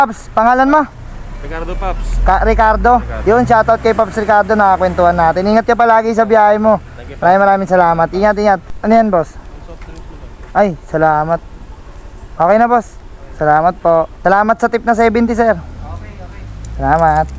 Paps, pangalan mo? Ricardo Paps. Ricardo. Yun, shoutout kay Paps Ricardo, nakakwentuhan natin. Ingat ka palagi sa biyahe mo. Maraming salamat. Ingat, ingat. Ano yan, boss? Ay, salamat. Okay na, boss. Salamat po. Salamat sa tip na 70, sir. Salamat.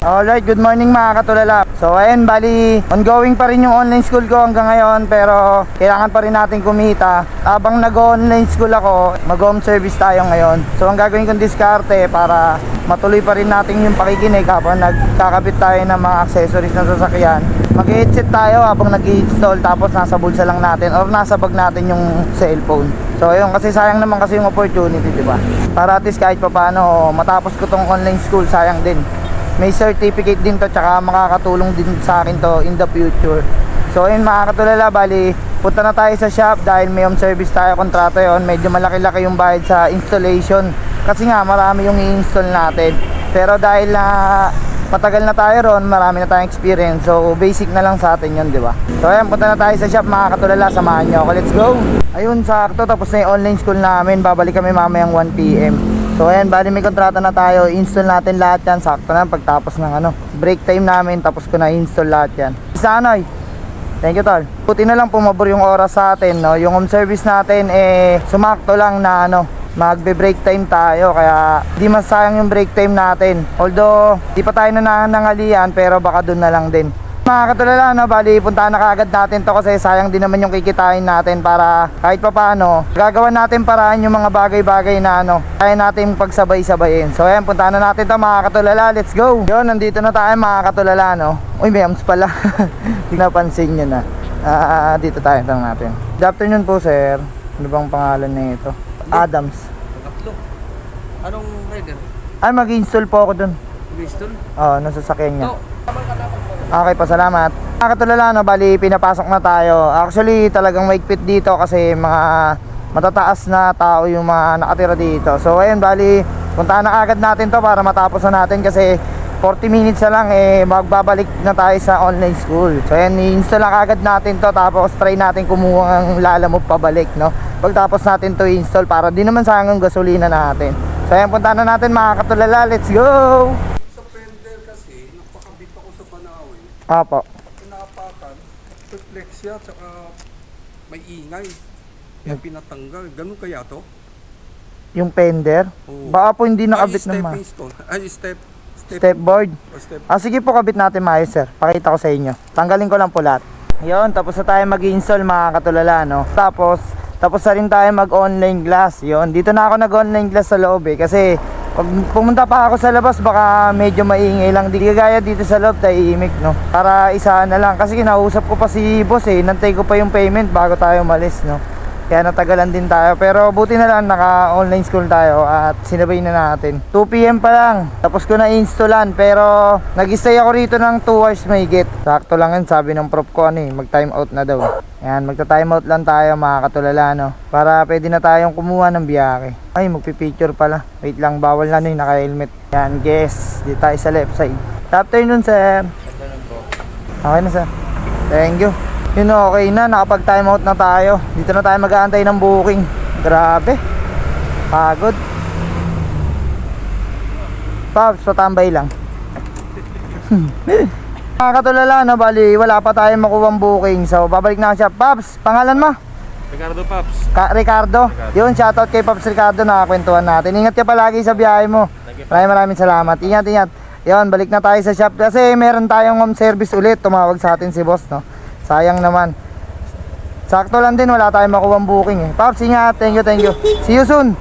Alright, good morning mga katulala. So ayun, bali ongoing pa rin yung online school ko hanggang ngayon, pero kailangan pa rin natin kumita. Habang nag-online school ako, mag-home service tayo ngayon. So ang gagawin kong diskarte para matuloy pa rin natin yung pakikinig habang nagkakabit tayo ng mga accessories ng sasakyan. Mag-headset tayo habang nag-install, tapos nasa bulsa lang natin or nasa bag natin yung cellphone. So ayun, kasi sayang naman kasi yung opportunity, di ba? Para at least kahit pa paano matapos ko tong online school, sayang din. May certificate din to, tsaka makakatulong din sa akin to in the future. So ayun mga katulala, bali punta na tayo sa shop dahil may home service tayo, kontrata yon. Medyo malaki-laki yung bayad sa installation kasi nga marami yung i-install natin. Pero dahil na matagal na tayo ron, marami na tayong experience, so basic na lang sa atin yun, di ba? So ayun, punta na tayo sa shop mga katulala, samahan nyo ako, let's go! Ayun, sakto, tapos na yung online school namin, babalik kami mamayang 1 PM. So ayan, bali may kontrata na tayo, install natin lahat yan, sakto na pagtapos ng break time namin, tapos ko na install lahat yan. Isa Anoy, thank you tol. Buti na lang pumabor yung oras sa atin, no? Yung home service natin sumakto lang na magbe-break time tayo, kaya di masayang yung break time natin. Although di pa tayo nanangalian, pero baka dun na lang din. Mga katulala, bali puntahan na kaagad natin to kasi sayang din naman yung kikitain natin, para kahit pa paano gagawa natin paraan yung mga bagay-bagay na kaya natin pagsabay-sabayin. So ayan, puntahan na natin to mga katulala, let's go. Yun, nandito na tayo mga katulala, Uy, may AMS pala. Hindi napansin nyo na. Dito tayo, tanong natin. Good afternoon po sir, ano bang pangalan nito? Adams. Tatlo. Anong rider? Ay, mag-install po ako dun. Mag-install? Oo, nasasakyan niya. Okay pa, salamat. Mga katulala, bali pinapasok na tayo. Actually, talagang maigpit dito kasi mga matataas na tao yung mga nakatira dito. So ayun, bali puntahan na agad natin to para matapos na natin kasi 40 minutes na lang magbabalik na tayo sa online school. So ayun, i-install na agad natin to, tapos try natin kumuha ng lalamove pabalik, pagtapos natin to i-install para di naman sayang yung gasolina natin. So ayun, puntahan na natin mga katulala, let's go! Apo. Pinapakan, reflexia, tsaka may ingay. Kaya pinatanggal. Ganun kaya to? Yung fender? Oo. Baka po hindi nakabit naman. Step board. Sige po, kabit natin maayos sir. Pakita ko sa inyo. Tanggalin ko lang po lahat. Yun, tapos na tayo mag-install mga katulala, Tapos na rin tayo mag-online class. Yun, dito na ako nag-online class sa loob kasi pag pumunta pa ako sa labas, baka medyo maingay lang. Di kagaya dito sa loob, tahimik, Para isa na lang. Kasi kinausap ko pa si boss nantay ko pa yung payment bago tayo umalis, Kaya natagalan din tayo. Pero buti na lang, naka-online school tayo at sinabay na natin. 2 PM pa lang. Tapos ko na installan. Pero nag-stay ako rito ng 2 hours mahigit. Sakto lang yan, sabi ng prof ko mag-time out na daw. Yan, magta-time out lang tayo mga katulala, Para pwede na tayong kumuha ng biyahe. Ay, magpipicture pala. Wait lang, bawal na yung naka-helmet. Yan, guys. Dito tayo sa left side. Good afternoon, sir. Okay na, sir. Thank you. Yun, okay na, nakapag-time out na tayo. Dito na tayo mag-aantay ng booking. Grabe, pagod. Pops, patambay lang. Mga katulala, bali wala pa tayong makuwang booking. So babalik na siya. Pops, pangalan mo? Ricardo Paps. Ricardo. Yun, shoutout kay Pops Ricardo, nakakwentuhan natin. Ingat ka palagi sa biyahe mo. Maraming salamat. Ingat, ingat. Yun, balik na tayo sa shop kasi meron tayong home service ulit. Tumawag sa atin si boss, Sayang naman. Sakto lang din, wala tayong makuwang booking Pops, ingat. Thank you, thank you. See you soon.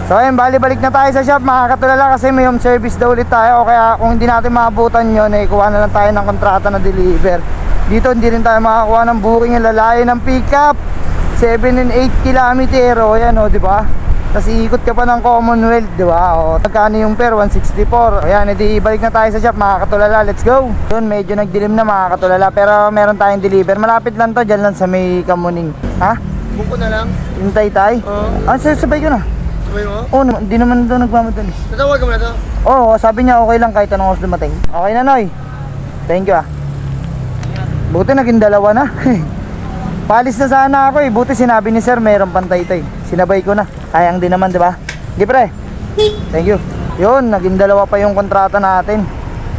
So ayun, balik na tayo sa shop mga katulala kasi may home service daw ulit tayo. Kaya kung hindi natin maabutan yun, kuha na lang tayo ng kontrata na deliver. Dito hindi rin tayo makakuha ng booking. Yung lalayo ng pickup 7 and 8 kilometero. Ayan di ba? Tapos iikot ka pa ng Commonwealth, di ba? Magkano yung per? 164. Ayan, edi balik na tayo sa shop mga katulala. Let's go. Yun, medyo nagdilim na mga katulala, pero meron tayong deliver. Malapit lang to, dyan lang sa may Kamuning. Ha? Buko na lang. Yung Taytay? Oo. Sabay ko na. Sabay mo? Oo, hindi naman ito nagmamadali. Tatawag mo na to? Oo, sabi niya okay lang kahit anong oras dumating. Okay na, Noy. Thank you Buti naging dalawa na. Palis na sana ako eh. Buti sinabi ni sir, mayroong pantay-tay. Sinabay ko na. Sayang din naman, di ba? Di pre. Thank you. Yun, naging dalawa pa yung kontrata natin.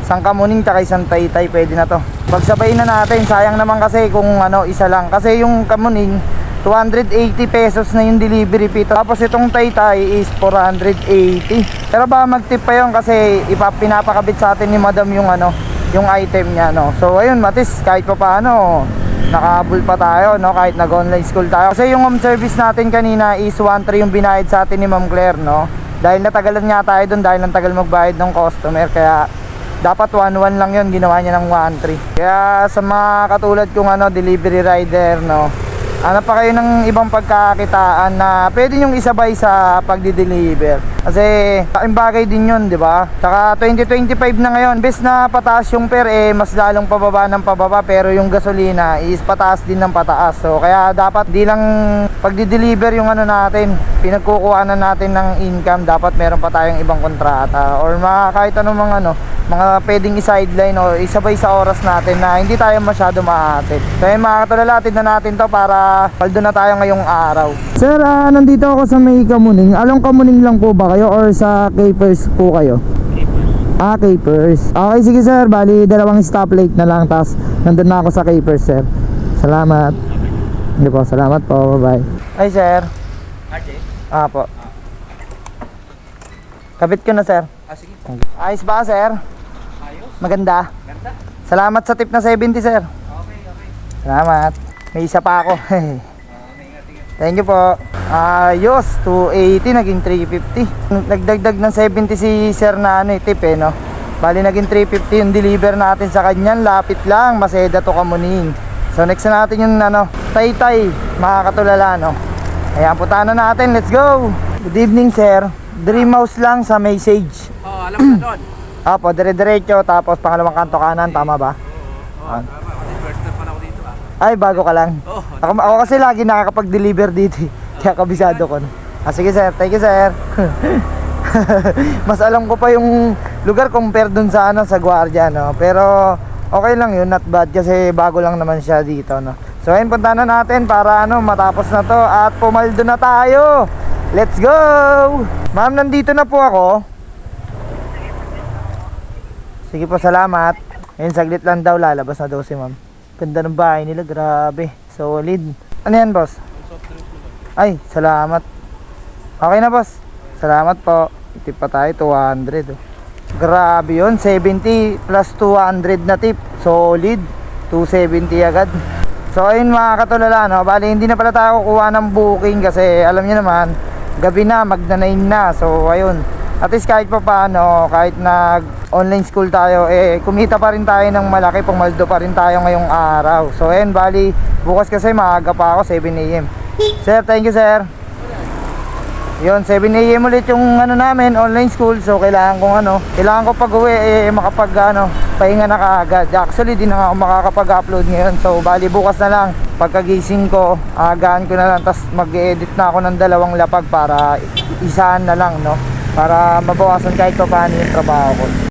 Isang Kamuning tsaka isang Taytay, pwede na to. Pagsabayin na natin, sayang naman kasi kung ano, isa lang. Kasi yung Kamuning, 280 pesos na yung delivery fee. Tapos itong Taytay is 480. Pero ba magtip pa yun kasi pinapakabit sa atin ni madam yung ano, yung item niya, no. So ayun, matis kahit pa paano nakahabol pa tayo, no, kahit nag-online school tayo. Kasi yung home service natin kanina is 1.3 yung binayad sa atin ni Ma'am Claire, no. Dahil natagalan nga tayo doon, dahil ang tagal magbayad ng customer, kaya dapat 1.1 lang yun, ginawa niya ng 1.3. Kaya sa mga katulad kong ano, delivery rider, no, hanap pa kayo ng ibang pagkakitaan na pwede nyong isabay sa pagdi-deliver. Kasi laking bagay din yun, di ba? Saka 2025 na ngayon, bes na pataas yung per, mas lalong pababa ng pababa, pero yung gasolina is pataas din ng pataas. So kaya dapat di lang pagdi-deliver yung ano natin, pinagkukuha na natin ng income, dapat meron pa tayong ibang kontrata or kahit anong mga pwedeng i-sideline o isabay sa oras natin na hindi tayo masyado maatit. Kaya mga katulala, na natin to para paldo na tayo ngayong araw. Sir, nandito ako sa may Kamuning. Along Kamuning lang po ba kayo or sa Capers po kayo? Capers. Okay, sige sir. Bali, dalawang stoplight na lang. Tapos, nandun na ako sa Capers, sir. Salamat. Hindi po, salamat po. Bye-bye. Ay, sir. Po. Kapit ko na, sir. Sige. Ayos ba, sir? Ayos. Maganda. Ganda. Salamat sa tip na 70, sir. Okay. Salamat. May isa pa ako. Thank you po. Ayos, 280 naging 350. Nagdagdag ng 70 si sir na tip no. Bali naging 350 yung deliver natin sa kanyan. Lapit lang, Maseda to Kamuning. So next na natin yung Taytay, mga katulala, no. Ayan, puntahan na natin. Let's go. Good evening, sir. Dream house lang sa Message. Alam mo na doon. Apo, dire-diretso tapos pangalawang kanto kanan, tama ba? Tama. First time pa na ako dito Ay, bago ka lang. Oo. Ako kasi lagi nakakapag-deliver dito. Kaya kabisado ko. Sige sir, thank you sir. Mas alam ko pa yung lugar compare dun sa sa Guardia, no. Pero okay lang yun, not bad kasi bago lang naman siya dito, no. So ayun, punta na natin para matapos na to at pumaldo na tayo. Let's go! Ma'am, nandito na po ako. Sige po, salamat. Ayun, saglit lang daw, lalabas na daw si ma'am. Ganda ng bahay nila, grabe. Solid. Ano yan, boss? Ay, salamat. Okay na, boss. Salamat po. Tip pa tayo, 200. Grabe yun, 70 plus 200 na tip. Solid. 270 agad. So, ayun mga katulala, no? Bali, hindi na pala tayo kukuha ng booking kasi alam niyo naman, gabi na, magna-9 na. So, ayun. At least kahit pa paano, kahit nag-online school tayo, kumita pa rin tayo ng malaki, pumaldo pa rin tayo ngayong araw. So, ayun, bali, bukas kasi maaga pa ako, 7 AM. Sir, thank you, sir. Yun, 7 AM ulit yung namin, online school. So, kailangan ko pag-uwi, pahinga na kaagad. Actually, di na ako makakapag-upload ngayon. So, bali, bukas na lang, pagkagising ko, agahan ko na lang, tapos mag-edit na ako ng 2 lapag para isahan na lang, no? Para mabawasan kahit pa paano yung trabaho ko.